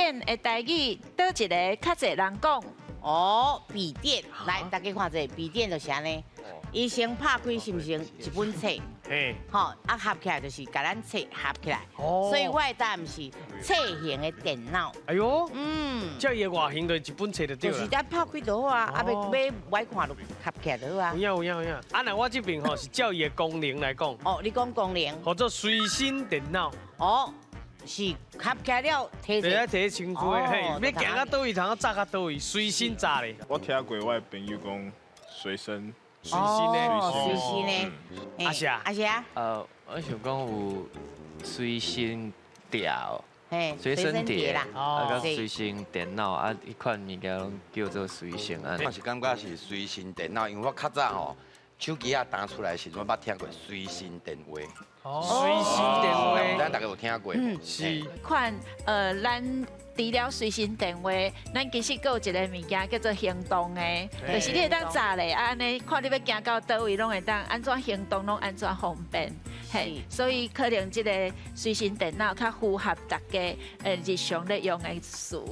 电的台语，倒一个较侪人讲？哦，笔电，来，大家看这笔电就是安尼。伊先拍开是毋是一本册？嘿，吼，啊合起来就是甲咱册合起来。哦所以我的答案是册型的电脑。哎呦，嗯，这伊的外形就一本册就对了。就是咱拍开就好啊，啊要买看就合起来就好啊有。影。啊，那我这边吼是照伊的功能来讲，哦，你讲功能，或者随身电脑，哦，是合起来了摕第一者。摕身躯，嘿，要行到倒位，通啊扎到倒位，随身扎咧，我听过我的朋友讲随身，随身咧。随身呢？阿霞阿霞，我想讲有随身条、嘿，随身碟啦。啊，甲是随身电脑啊，迄款物件拢叫做随身啊。我是感觉是随身电脑，因为我较早吼手机啊打出来时，我捌听过随身电话，随身电话，咱大家有听过？是。看咱除了随身电话，咱其实还有一个物件叫做行动的，就是你会当查咧，啊安尼看你要行到倒位，拢会当安怎行动，拢安怎方便。嘿，所以可能这个随身电脑较符合大家日常咧用的事。